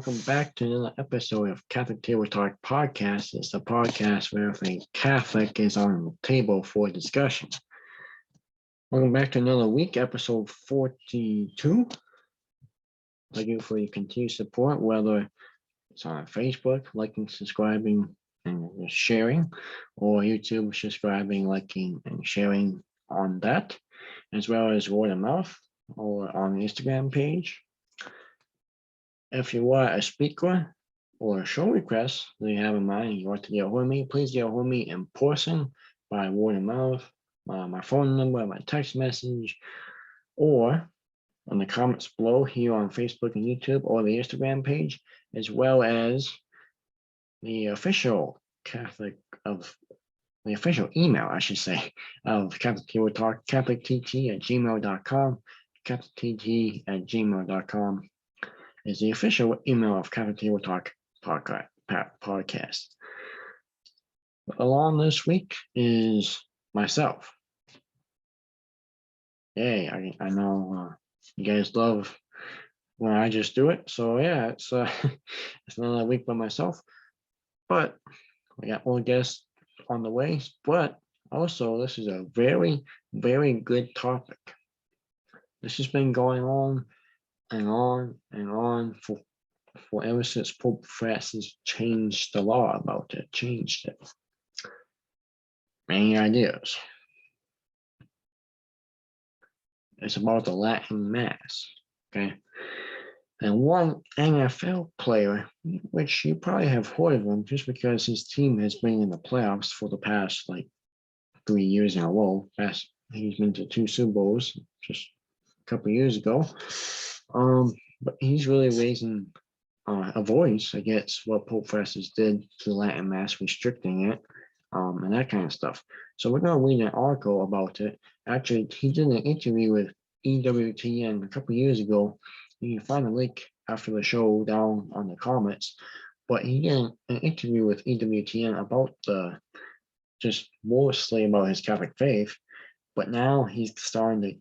welcome back to another episode of Catholic Table Talk Podcast. It's a podcast where everything Catholic is on the table for discussion. Welcome back to another week, episode 42. Thank you for your continued support, whether it's on Facebook, liking, subscribing, and sharing, or YouTube, subscribing, liking, and sharing on that, as well as word of mouth or on the Instagram page. If you are a speaker or a show request that you have in mind, you want to get a hold of me, please get a hold of me in person by word of mouth, my phone number, my text message, or on the comments below here on Facebook and YouTube or the Instagram page, as well as the official email, I should say, of Catholic Table Talk, CatholicTT@gmail.com, CatholicTT@gmail.com. is the official email of Catholic Table Talk podcast. Along this week is myself. Yay, I know you guys love when I just do it. So yeah, it's it's another week by myself. But we got more guests on the way. But also, this is a very, very good topic. This has been going on and on and on for ever since Pope Francis changed the law about it, changed it. Many ideas. It's about the Latin Mass, okay? And one NFL player, which you probably have heard of him just because his team has been in the playoffs for the past 3 years in a row. He's been to 2 Super Bowls just a couple of years ago. But he's really raising a voice against what Pope Francis did to the Latin Mass, restricting it, and that kind of stuff. So we're going to read an article about it. Actually, he did an interview with EWTN a couple of years ago. You can find the link after the show down on the comments. But he did an interview with EWTN about just mostly about his Catholic faith. But now he's starting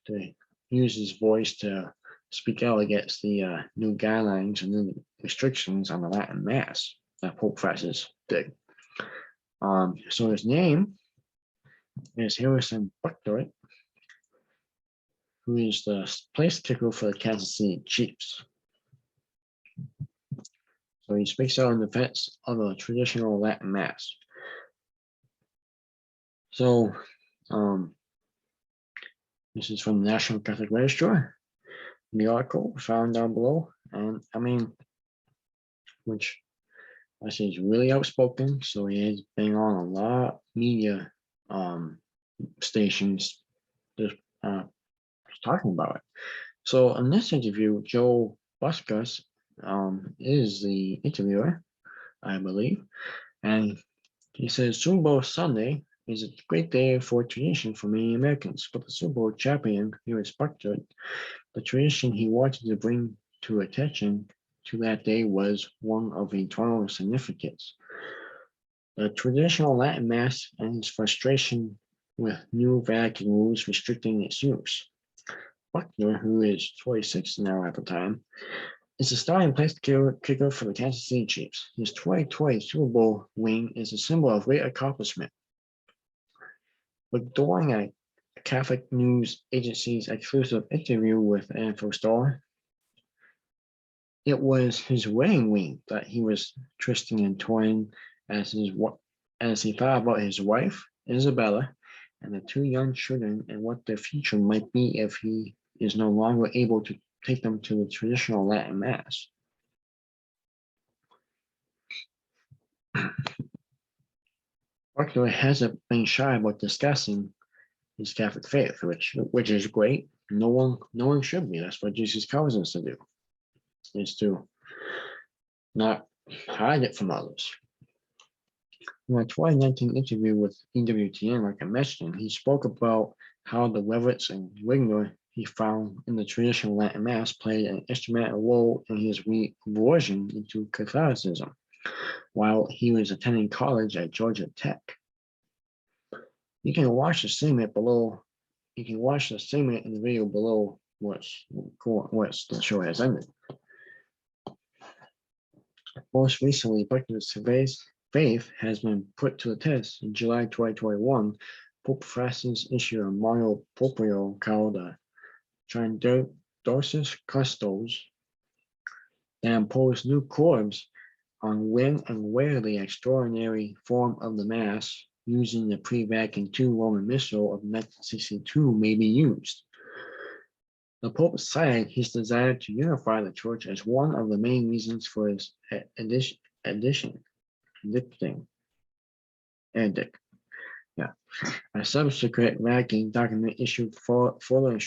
to use his voice to speak out against the new guidelines and new restrictions on the Latin Mass that Pope Francis did. So his name is Harrison Butler, who is the place kicker for the Kansas City Chiefs. So he speaks out in defense of the traditional Latin Mass. So this is from the National Catholic Register. The article found down below, and I mean, which I say he's really outspoken, so he has been on a lot of media stations just talking about it. So in this interview, Joe Buscus is the interviewer, I believe, and he says Super Bowl Sunday is a great day for tradition for many Americans, but the Super Bowl champion here is Buckner. The tradition he wanted to bring to attention to that day was one of eternal significance. The traditional Latin Mass and his frustration with new Vatican rules restricting its use. Buckner, who is 26 now at the time, is the starting place kicker for the Kansas City Chiefs. His 2020 Super Bowl win is a symbol of great accomplishment. But during a Catholic News Agency's exclusive interview with NFL star, it was his wedding ring that he was twisting and toying as he thought about his wife, Isabella, and the 2 young children and what their future might be if he is no longer able to take them to the traditional Latin Mass. Buckner hasn't been shy about discussing his Catholic faith, which is great. No one should be. That's what Jesus tells us to do, is to not hide it from others. In a 2019 interview with EWTN, like I mentioned, he spoke about how the reverence and rigor he found in the traditional Latin Mass played an instrumental role in his reversion into Catholicism while he was attending college at Georgia Tech. You can watch the segment below. You can watch the segment in the video below once the show has ended. Most recently, Buckner's faith has been put to the test. In July 2021, Pope Francis issued a moral proprio called the Triodorus Custos that imposed new corbs on when and where the extraordinary form of the Mass using the pre-Vatican II Roman Missal of 1962 may be used. The Pope cited his desire to unify the Church as one of the main reasons for his editing. Yeah. A subsequent Vatican document issued further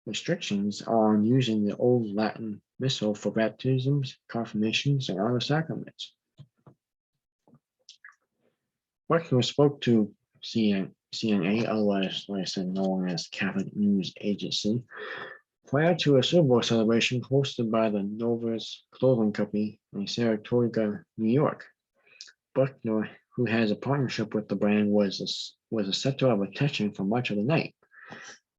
restrictions on using the Old Latin Missal for baptisms, confirmations, and other sacraments. Buckner spoke to CNA, otherwise, like I said, known as Catholic News Agency, prior to a Super Bowl celebration hosted by the Novus Clothing Company in Saratoga, New York. Buckner, who has a partnership with the brand, was a center of attention for much of the night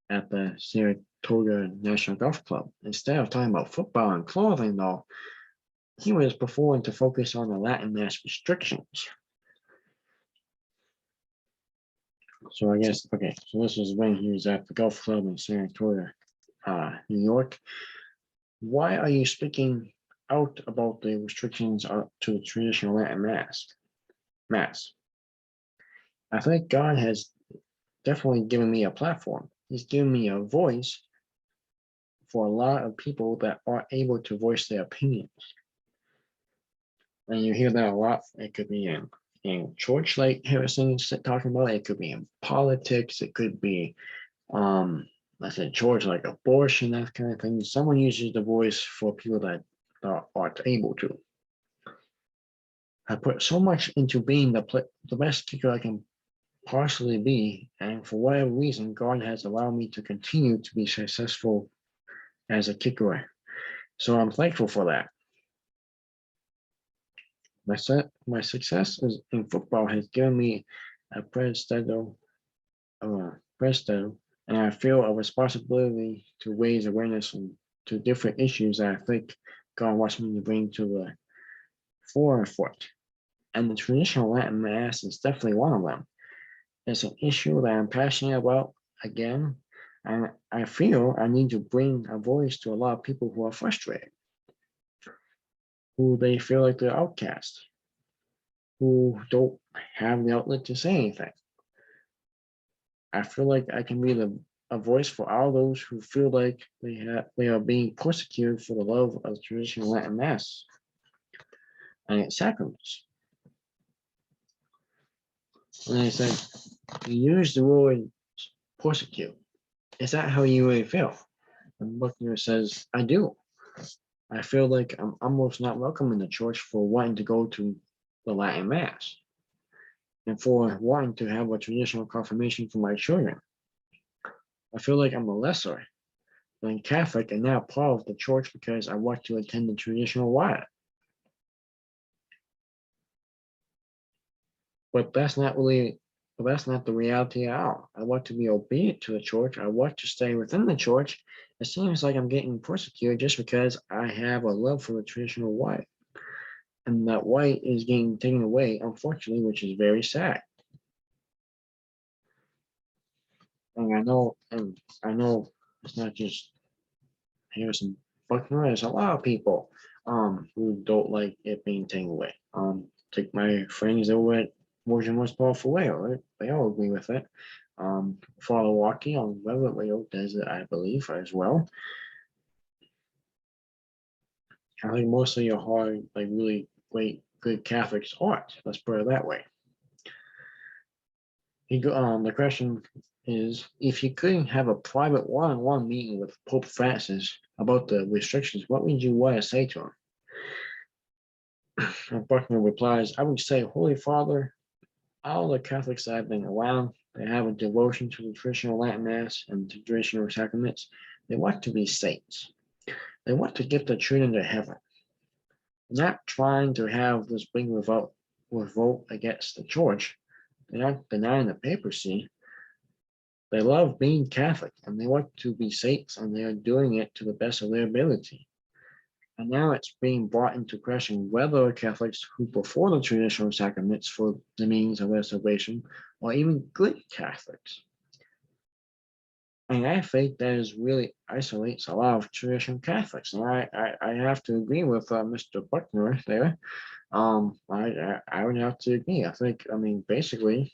at the Saratoga National Golf Club. Instead of talking about football and clothing, though, he was preferring to focus on the Latin Mass restrictions. So I guess, okay, so this is when he was at the golf club in Saratoga, New York. Why are you speaking out about the restrictions to the traditional Latin Mass? I think God has definitely given me a platform. He's given me a voice for a lot of people that are able to voice their opinions. And you hear that a lot. It could be in church, like Harrison's talking about. It could be in politics. It could be, I said, church, like abortion, that kind of thing. Someone uses the voice for people that aren't able to. I put so much into being the best kicker I can possibly be, and for whatever reason, God has allowed me to continue to be successful as a kicker. So I'm thankful for that. My success in football has given me a prestige, and I feel a responsibility to raise awareness to different issues that I think God wants me to bring to the forefront. And the traditional Latin Mass is definitely one of them. It's an issue that I'm passionate about again, and I feel I need to bring a voice to a lot of people who are frustrated, who they feel like they're outcast, who don't have the outlet to say anything. I feel like I can be a voice for all those who feel like they are being persecuted for the love of the traditional Latin Mass and its sacraments. And I said, you use the word persecute. Is that how you really feel? And Buckner says, I do. I feel like I'm almost not welcome in the church for wanting to go to the Latin Mass and for wanting to have a traditional confirmation for my children. I feel like I'm a lesser than Catholic and not part of the church because I want to attend the traditional rite. But that's not the reality at all. I want to be obedient to the church. I want to stay within the church. It seems like I'm getting persecuted just because I have a love for the traditional white. And that white is getting taken away, unfortunately, which is very sad. And I know it's not just Harrison Buckner, there's a lot of people who don't like it being taken away. Take my friends over at Motion Most Powerful Leo, they all agree with it. Father Walkie on Reverend Leo does it, I believe, as well. I think most of your hard, like really great, good Catholics aren't. Let's put it that way. The question is, if you couldn't have a private one-on-one meeting with Pope Francis about the restrictions, what would you want to say to him? And Buckner replies, I would say, Holy Father, all the Catholics that I've been around, they have a devotion to the traditional Latin Mass and the traditional sacraments. They want to be saints. They want to get the children to heaven. They're not trying to have this big revolt against the church. They're not denying the papacy. They love being Catholic and they want to be saints and they are doing it to the best of their ability. And now it's being brought into question whether Catholics who prefer the traditional sacraments for the means of salvation are even good Catholics. And I think that is really isolates a lot of traditional Catholics. And I have to agree with Mr. Buckner there. I would have to agree. I mean, basically,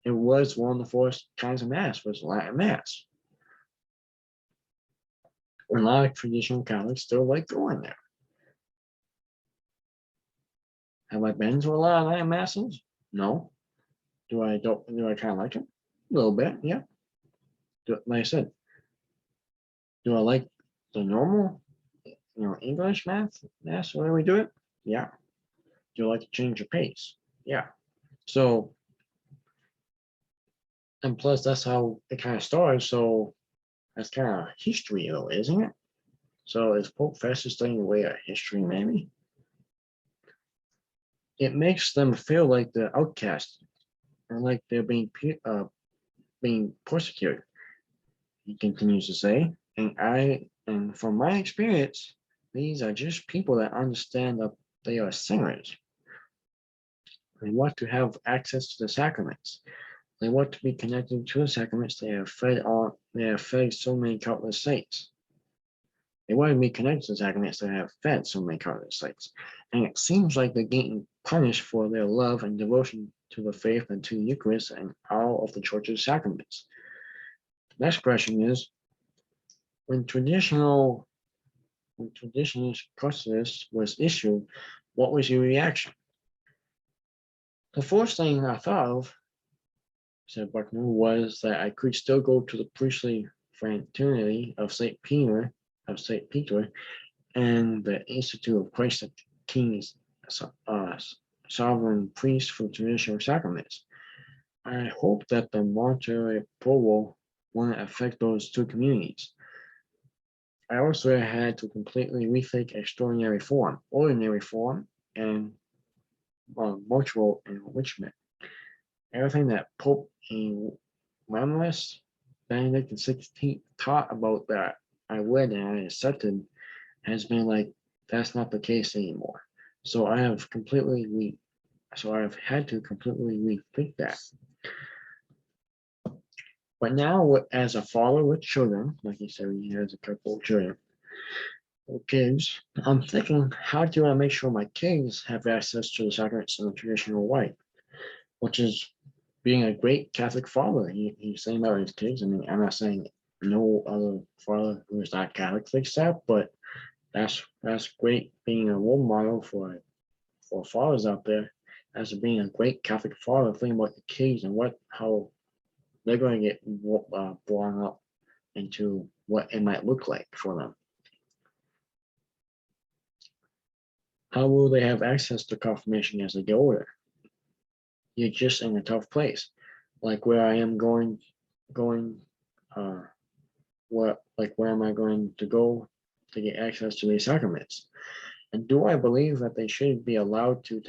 it was one of the first kinds of Mass was Latin Mass. A lot of traditional Catholics still like going there. Have I been to a lot of Latin Masses? No. Do I kind of like it? A little bit, yeah. Like I said, do I like the normal, English mass, where we do it? Yeah. Do I like to change the pace? Yeah. So, and plus that's how it kind of started. So that's kind of history though, isn't it? So is Pope Festus taking away our history, maybe? It makes them feel like they're outcast and like they're being persecuted. He continues to say, and from my experience, these are just people that understand that they are sinners. They want to have access to the sacraments. They want to be connected to the sacraments they have fed so many countless saints. They want to be connected to the sacraments that have fed so many countless saints. And it seems like they're getting punished for their love and devotion to the faith and to the Eucharist and all of the church's sacraments. The next question is, when traditional Custis was issued, what was your reaction? The first thing I thought of, said Buckner, was that I could still go to the priestly fraternity of St. Peter, and the Institute of Christ the King's sovereign priest for traditional sacraments. I hope that the monetary approval won't affect those two communities. I also had to completely rethink extraordinary form, ordinary form, and mutual enrichment. Everything that Pope Emeritus Benedict XVI taught about that I read and I accepted has been like that's not the case anymore. So I have had to completely rethink that. But now, as a father with children, like he said, he has a couple of children, kids, I'm thinking, how do I make sure my kids have access to the sacraments in the traditional way, which is being a great Catholic father. He's saying about his kids. I mean, I'm not saying no other father who is not Catholic thinks that, but that's great being a role model for fathers out there as being a great Catholic father, thinking about the kids and how they're going to get brought up into what it might look like for them. How will they have access to confirmation as they get older? You're just in a tough place, like where I am going, where am I going to go to get access to these sacraments? And do I believe that they should be allowed to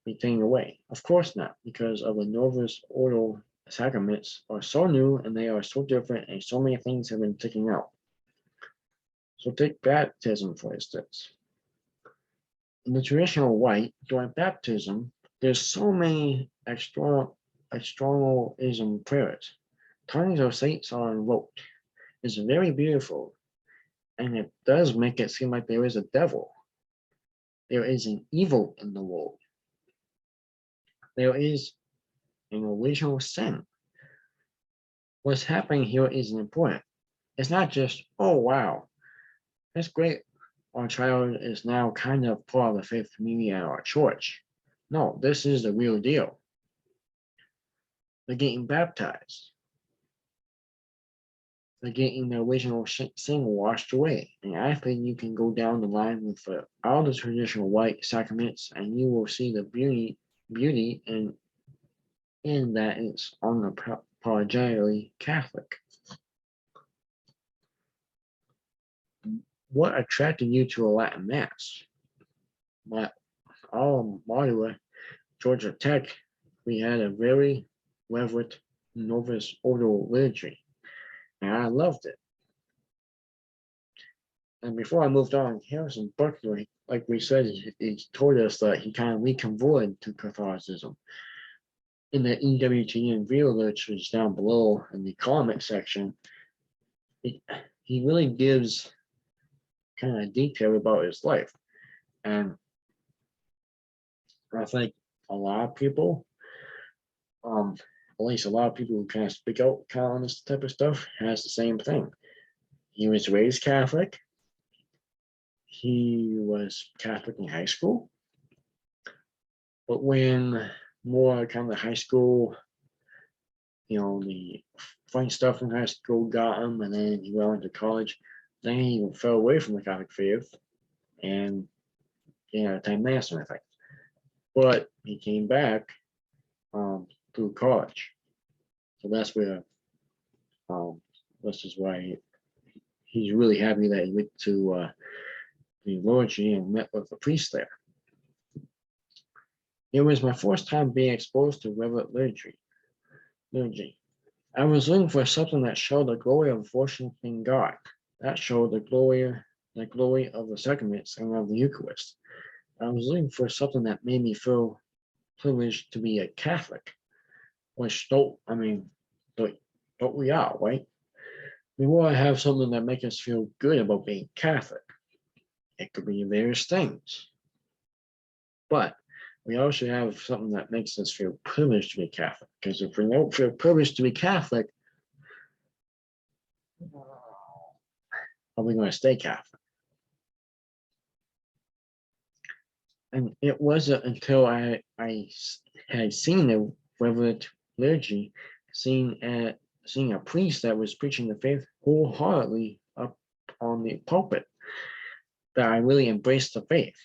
be taken away? Of course not, because of the Novus Ordo sacraments are so new and they are so different, and so many things have been taken out. So take baptism, for instance. In the traditional rite, during baptism, there's so many externalism prayers. Tongues of saints are invoked. It's very beautiful, and it does make it seem like there is a devil. There is an evil in the world. There is an original sin. What's happening here is important. It's not just, oh wow, that's great. Our child is now kind of part of the faith community at our church. No, this is the real deal. They're getting baptized. They're getting the original sin washed away. And I think you can go down the line with all the traditional white sacraments, and you will see the beauty in that it's unapologetically Catholic. What attracted you to a Latin Mass? My alma mater, Georgia Tech, we had a very reverent Novus Ordo liturgy, and I loved it. And before I moved on, Harrison Buckley, like we said, he told us that he kind of reconverted to Catholicism. In the EWTN video literature down below in the comment section, he really gives kind of detail about his life. And I think a lot of people, at least a lot of people who kind of speak out kind of on this type of stuff, has the same thing. He was raised Catholic. He was Catholic in high school. But when more kind of high school, the fun stuff in high school got him, and then he went into college, then he fell away from the Catholic faith and attend mass and everything. But he came back through college. So that's where this is why he's really happy that he went to the liturgy and met with the priest there. It was my first time being exposed to Reverent liturgy. I was looking for something that showed the glory of worshiping God, that showed the glory of the sacraments and of the Eucharist. I was looking for something that made me feel privileged to be a Catholic, which don't we are, right? We want to have something that makes us feel good about being Catholic. It could be various things, but we also have something that makes us feel privileged to be Catholic. Because if we don't feel privileged to be Catholic, are we going to stay Catholic? And it wasn't until I had seen the Reverent liturgy, seeing a priest that was preaching the faith wholeheartedly up on the pulpit, that I really embraced the faith.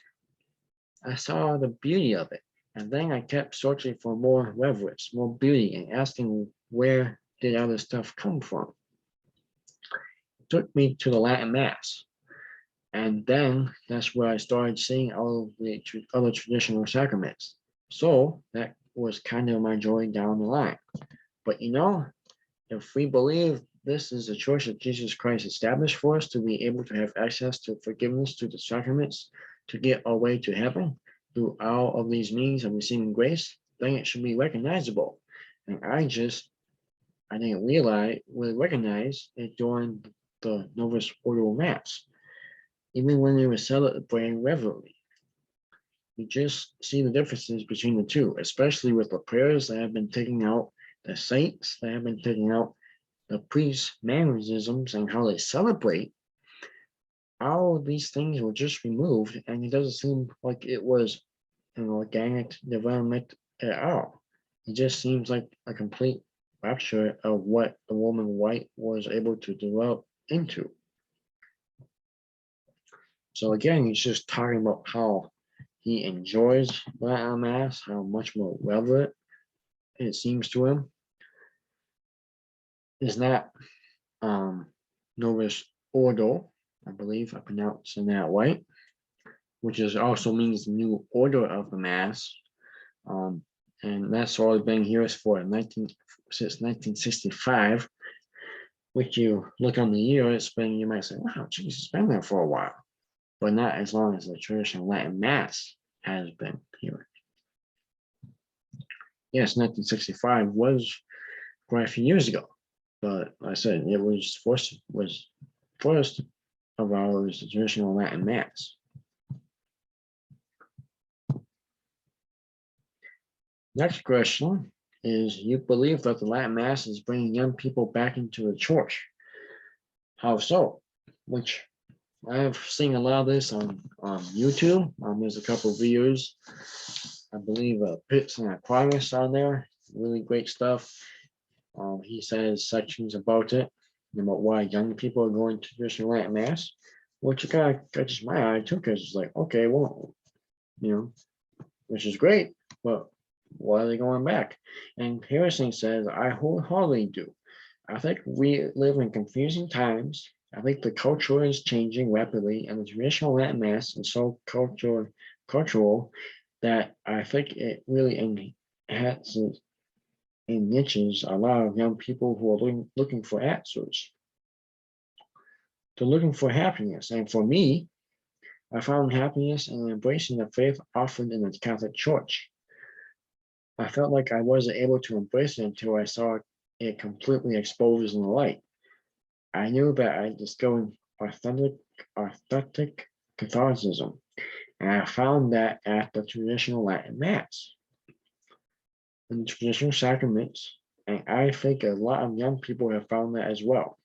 I saw the beauty of it, and then I kept searching for more reverence, more beauty, and asking where did other stuff come from. It took me to the Latin Mass, and then that's where I started seeing all of the other traditional sacraments. So that was kind of my joy down the line. But if we believe this is a choice that Jesus Christ established for us to be able to have access to forgiveness through the sacraments, to get our way to heaven through all of these means of receiving grace, then it should be recognizable. And I didn't recognize it during the Novus Ordo Mass, even when they were celebrating reverently. You just see the differences between the two, especially with the prayers that have been taken out, the saints that have been taken out, the priests' mannerisms and how they celebrate. All of these things were just removed, and it doesn't seem like it was an organic development at all. It just seems like a complete rupture of what the woman White was able to develop into. So again, he's just talking about how he enjoys Latin Mass, how much more relevant it seems to him. It's not Novus Ordo, I believe I pronounced it that way, which also means the new order of the Mass. And that's always been here for since 1965, which you look on the year, you might say, wow, Jesus, it's been there for a while, but not as long as the traditional Latin Mass has been here. Yes, 1965 was quite a few years ago, but like I said, it was first of all, it was the traditional Latin Mass. Next question is, you believe that the Latin Mass is bringing young people back into the church? How so? Which I've seen a lot of this on YouTube. There's a couple of videos. I believe Pitts and Aquinas on there. Really great stuff. He says sections about it, about why young people are going to traditional Latin Mass, which kind of catches my eye too, because it's like, okay, well, which is great, but why are they going back? And Harrison says, I wholeheartedly do. I think we live in confusing times. I think the culture is changing rapidly, and the traditional Latin Mass is so cultural that I think it really enhances and niches a lot of young people who are looking for answers. to looking for happiness. And for me, I found happiness in embracing the faith offered in the Catholic Church. I felt like I wasn't able to embrace it until I saw it completely exposed in the light. I knew that I discovered authentic Catholicism, and I found that at the traditional Latin Mass and traditional sacraments, and I think a lot of young people have found that as well.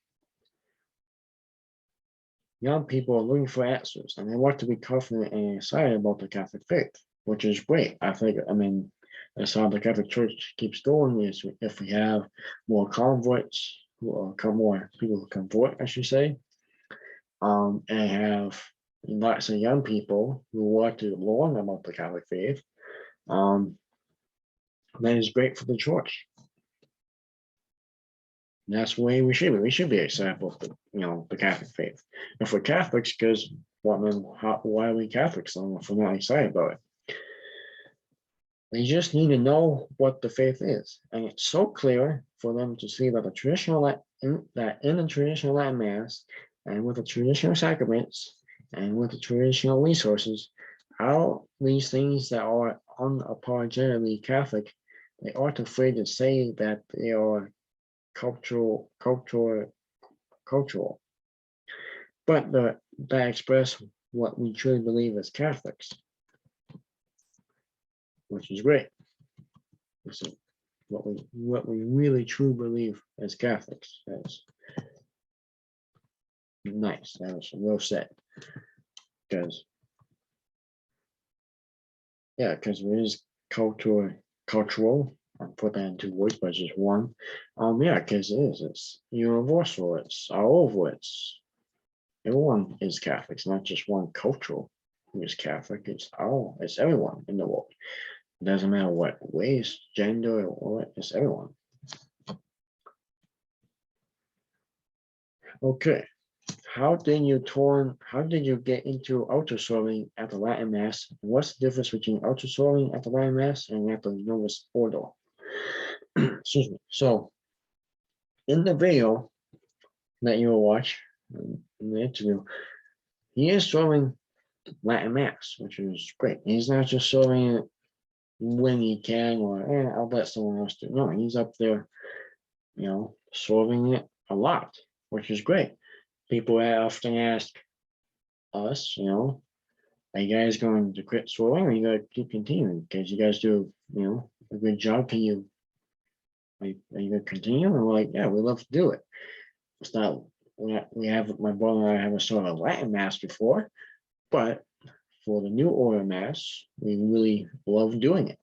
Young people are looking for answers, and they want to be confident and excited about the Catholic faith, which is great. I mean, that's how the Catholic Church keeps going. Is if we have more converts, more people who convert, I should say, and have lots of young people who want to learn about the Catholic faith, that is great for the church. And that's the way we should be. We should be excited about the Catholic faith. If we're Catholics, because why are we Catholics then if we're not excited about it? They just need to know what the faith is, and it's so clear for them to see that in the traditional Latin Mass and with the traditional sacraments and with the traditional resources, all these things that are unapologetically Catholic, they aren't afraid to say that they are cultural, but that express what we truly believe as Catholics, which is great. This is what we really truly believe as Catholics. That's nice. That was well said. Because it is cultural. I'll put that into words, but just one. Because it's universal. It's all over. Everyone is Catholic. It's not just one cultural who is Catholic. It's everyone in the world. It doesn't matter what race, gender, or it's everyone. Okay. How did you get into altar serving at the Latin Mass? What's the difference between altar serving at the Latin Mass and at the Novus Ordo? Excuse me. So, in the video that you will watch in the interview, he is serving Latin Mass, which is great. He's not just serving it when he can, or I'll let someone else do. No, he's up there, serving it a lot, which is great. People often ask us, are you guys going to quit serving, or you got to keep continuing? Because you guys do, a good job. Are you going to continue? And we're like, yeah, we love to do it. It's not, we have, my brother and I have a sort of Latin Mass before, but for the New Order Mass, we really love doing it.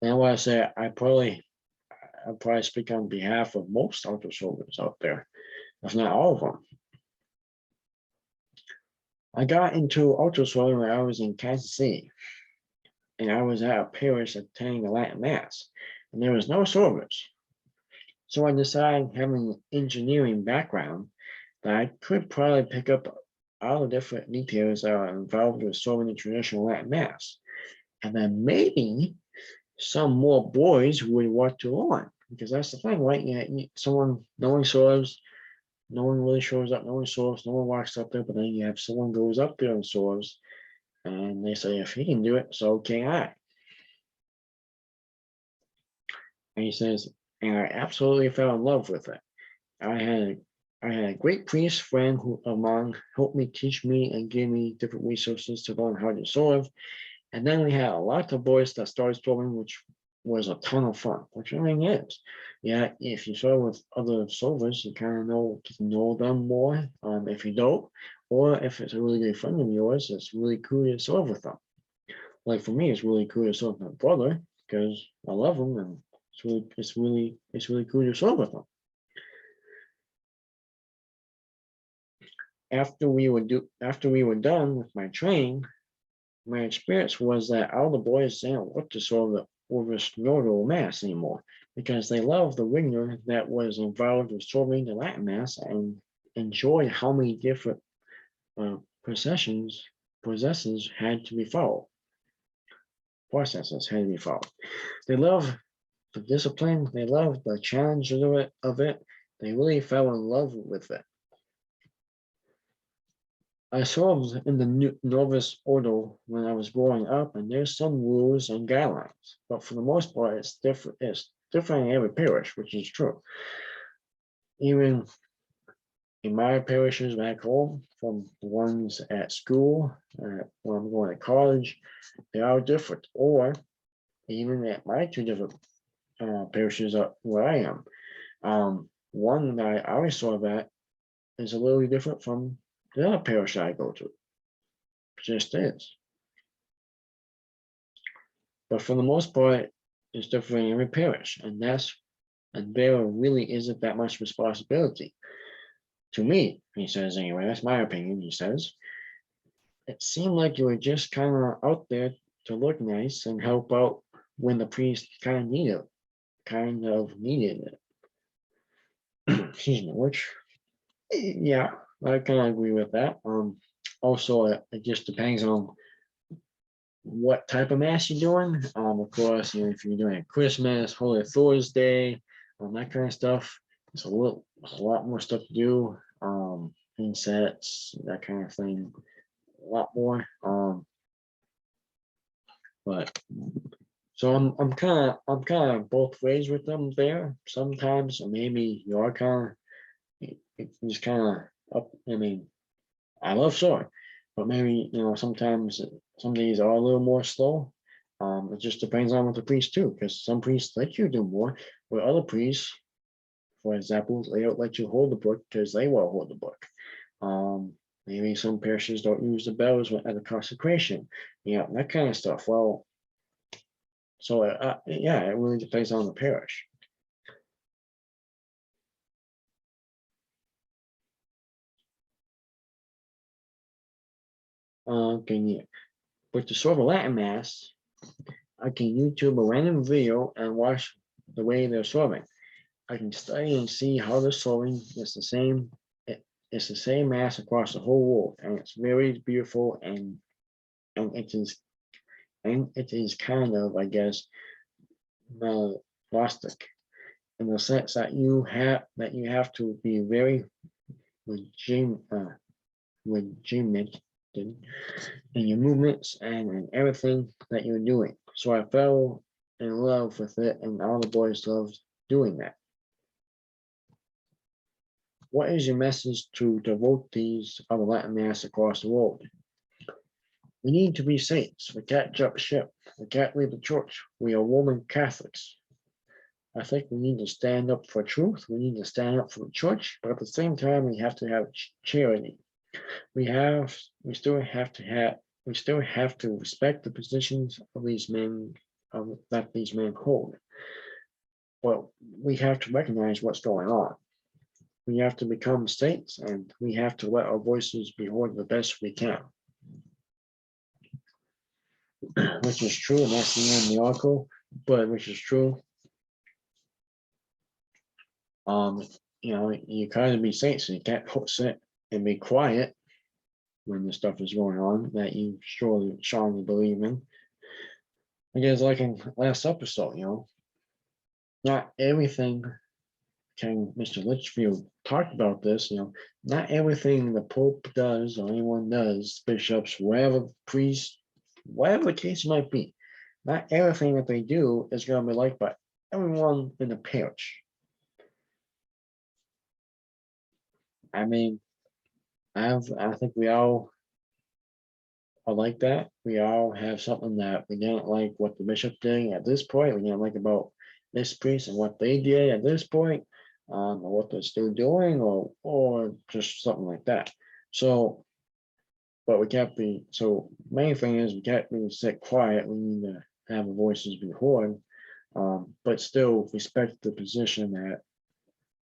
And what I say, I'll probably speak on behalf of most altar servers out there, if not all of them. I got into altar serving when I was in Kansas City, and I was at a parish attending the Latin Mass, and there was no service. So I decided, having an engineering background, that I could probably pick up all the different details that are involved with serving the traditional Latin Mass, and then maybe some more boys would want to learn, because that's the thing, right? No one serves, no one really shows up, no one serves, no one walks up there, but then you have someone goes up there and serves, and they say, if he can do it, so can I. And he says, and I absolutely fell in love with it. I had a great priest friend of mine helped me, teach me, and give me different resources to learn how to serve. And then we had a lot of boys that started serving, which was a ton of fun, which I mean is. Yeah, if you serve with other servers, you kind of know them more. If you don't, or if it's a really good friend of yours, it's really cool to serve with them. Like for me, it's really cool to serve with my brother because I love him, and it's really cool to serve with him. After we were done with my training, my experience was that all the boys didn't want to serve the Orvis Nordo Mass anymore, because they loved the rigor that was involved with serving the Latin Mass and enjoyed how many different processes had to be followed. Processes had to be followed. They love the discipline. They love the challenge of it. they really fell in love with it. I served in the Novus Ordo when I was growing up, and there's some rules and guidelines, but for the most part, it's different. It's different in every parish, which is true. Even in my parishes back home, from the ones at school, when I'm going to college, they are different. Or even at my two different parishes up where I am, one that I always saw that is a little different from the other parish I go to. It just is. But for the most part, it's different in every parish, and there really isn't that much responsibility. To me, he says anyway, that's my opinion, he says. It seemed like you were just kind of out there to look nice and help out when the priest kind of needed it. Excuse me, which, yeah, I kind of agree with that. Also, it just depends on what type of mass you're doing. Of course, if you're doing a Christmas, Holy Thursday, that kind of stuff, it's a lot more stuff to do. Insets, that kind of thing, a lot more. But so I'm kind of both ways with them there. Sometimes maybe you are kind of just kind of up. I mean, I love sewing, but maybe sometimes some days are a little more slow. It just depends on what the priest do, because some priests let you do more, where other priests, for example, they don't let you hold the book because they won't hold the book. Maybe some parishes don't use the bells at the consecration, that kind of stuff. Well, so yeah, it really depends on the parish. With the sort of Latin Mass, I can YouTube a random video and watch the way they're serving. I can study and see how they're serving. It's the same. It's the same mass across the whole world, and it's very beautiful, and it is kind of, I guess, Gnostic in the sense that you have to be very regimented in your movements and in everything that you're doing. So I fell in love with it, and all the boys loved doing that. What is your message to devotees of the Latin Mass across the world? We need to be saints. We can't jump ship. We can't leave the church. We are Roman Catholics. I think we need to stand up for truth. We need to stand up for the church, but at the same time, we have to have charity. We still have to respect the positions of these men that these men hold. Well, we have to recognize what's going on. We have to become saints, and we have to let our voices be heard the best we can. Which is true, and that's the end of the article, but which is true. You kind of be saints, and you can't sit and be quiet when the stuff is going on that you strongly believe in. I guess like in last episode, not everything Mr. Litchfield talked about this, not everything the Pope does or anyone does, bishops, whatever priests, whatever the case might be, not everything that they do is going to be liked by everyone in the parish. I mean, I think we all are like that. We all have something that we don't like what the bishop did at this point. We don't like about this priest and what they did at this point, or what they're still doing, or just something like that. So, but we can't be. So, main thing is we can't be sit quiet. We need to have our voices be heard, but still respect the position that,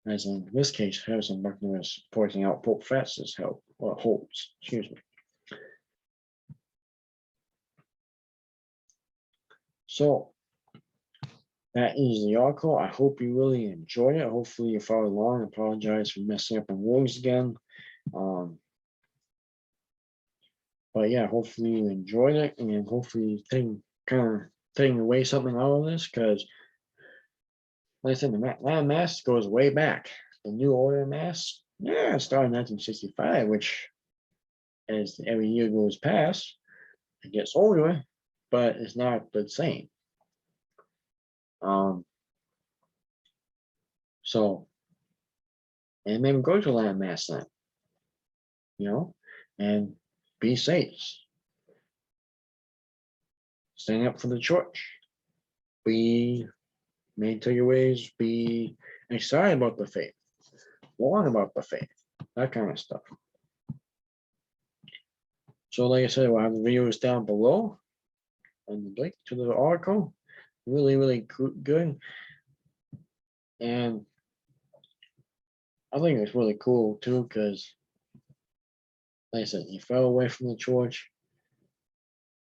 as in this case, Harrison Buckner is pointing out Pope Francis holds. Excuse me. So that is the article. I hope you really enjoyed it. Hopefully you followed along. I apologize for messing up on words again. But yeah, hopefully you enjoyed it, and hopefully you taking away something out of this, because like I said, the Latin Mass goes way back the New Order of Mass, yeah, it started in 1965, which as every year goes past, it gets older, but it's not the same. Um, so, and maybe go to a land mass then, you know, and be safe. Stand up for the church. Be maintain your ways. Be excited about the faith. Learn about the faith. That kind of stuff. So, like I said, we'll have the videos down below and the link to the article. Really, really good. And I think it's really cool too, because like I said, he fell away from the church.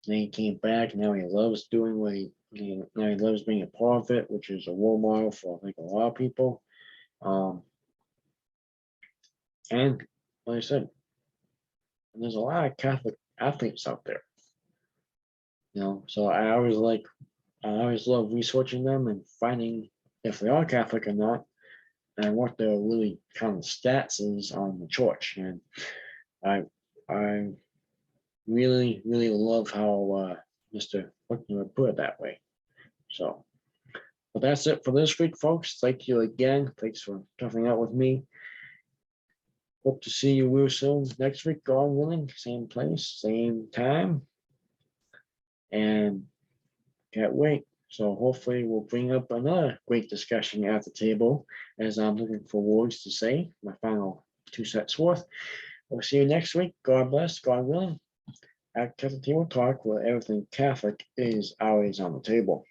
Then he came back. Now he loves doing what now he loves being a part of it, which is a role model for I think a lot of people. And like I said, there's a lot of Catholic athletes out there. So I always love researching them and finding if they are Catholic or not, and what their really kind of stats is on the church. And I I really really love how Mr. Buckner put it that way. So, but that's it for this week, folks. Thank you again. Thanks for coming out with me. Hope to see you real soon next week, God willing. Same place, same time, and can't wait. So hopefully we'll bring up another great discussion at the table as I'm looking for words to say, my final 2 sets worth. We'll see you next week. God bless, God willing. At Catholic Table Talk, where everything Catholic is always on the table.